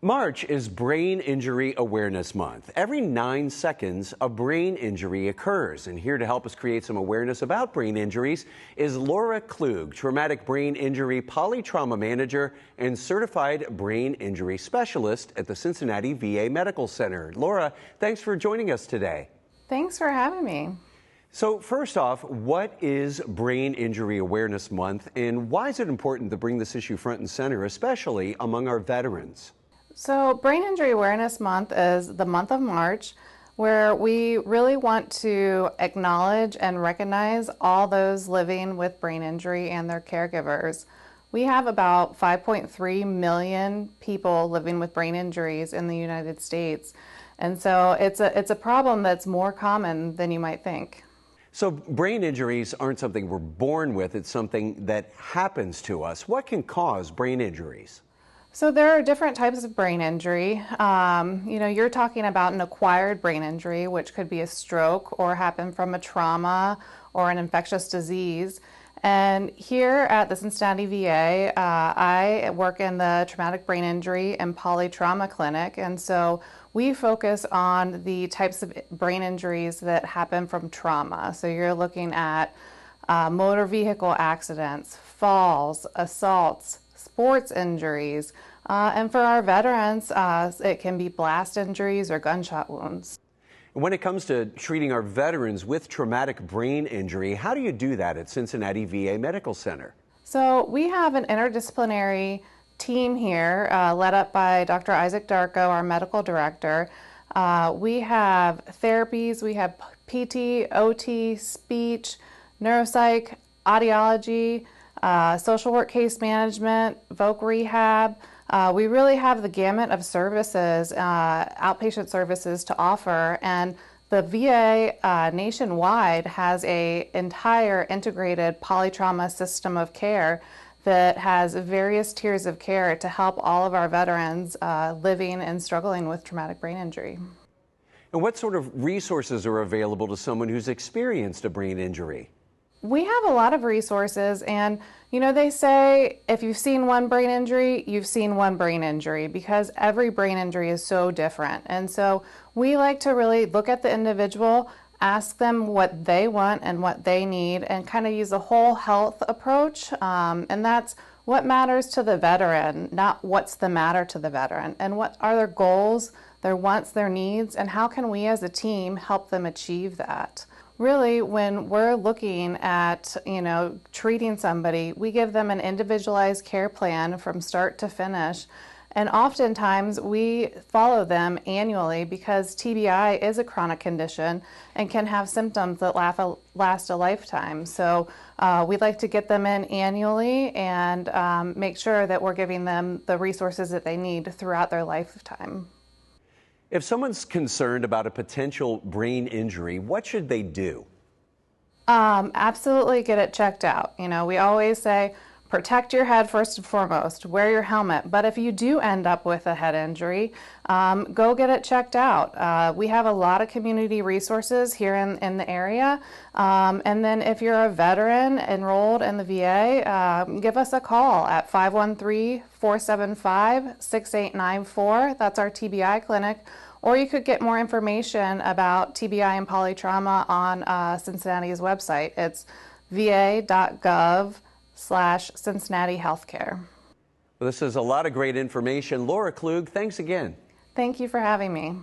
March is Brain Injury Awareness Month. Every 9 seconds, a brain injury occurs. And here to help us create some awareness about brain injuries is Laura Klug, traumatic brain injury polytrauma manager and certified brain injury specialist at the Cincinnati VA Medical Center. Laura, thanks for joining us today. Thanks for having me. So first off, what is Brain Injury Awareness Month, and why is it important to bring this issue front and center, especially among our veterans? So Brain Injury Awareness Month is the month of March, where we really want to acknowledge and recognize all those living with brain injury and their caregivers. We have about 5.3 million people living with brain injuries in the United States. And so it's a problem that's more common than you might think. So brain injuries aren't something we're born with, it's something that happens to us. What can cause brain injuries? So there are different types of brain injury. You're talking about an acquired brain injury, which could be a stroke or happen from a trauma or an infectious disease. And here at the Cincinnati VA, I work in the traumatic brain injury and polytrauma clinic. And so we focus on the types of brain injuries that happen from trauma. So you're looking at motor vehicle accidents, falls, assaults, sports injuries, and for our veterans, it can be blast injuries or gunshot wounds. When it comes to treating our veterans with traumatic brain injury, how do you do that at Cincinnati VA Medical Center? So we have an interdisciplinary team here led up by Dr. Isaac Darko, our medical director. We have therapies, we have PT, OT, speech, neuropsych, audiology, social work case management, voc rehab. We really have the gamut of services, outpatient services to offer, and the VA nationwide has an entire integrated polytrauma system of care that has various tiers of care to help all of our veterans living and struggling with traumatic brain injury. And what sort of resources are available to someone who's experienced a brain injury? We have a lot of resources, and they say if you've seen one brain injury, you've seen one brain injury, because every brain injury is so different. And so we like to really look at the individual, ask them what they want and what they need, and kind of use a whole health approach. And that's what matters to the veteran, not what's the matter to the veteran, and what are their goals, their wants, their needs, and how can we as a team help them achieve that. Really, when we're looking at, treating somebody, we give them an individualized care plan from start to finish. And oftentimes we follow them annually because TBI is a chronic condition and can have symptoms that last a lifetime. So we'd like to get them in annually and make sure that we're giving them the resources that they need throughout their lifetime. If someone's concerned about a potential brain injury, what should they do? Absolutely get it checked out. We always say protect your head first and foremost, wear your helmet. But if you do end up with a head injury, go get it checked out. We have a lot of community resources here in the area. And then if you're a veteran enrolled in the VA, give us a call at 513-475-6894. That's our TBI clinic. Or you could get more information about TBI and polytrauma on Cincinnati's website. It's va.gov/Cincinnati Healthcare. Well, this is a lot of great information. Laura Klug, thanks again. Thank you for having me.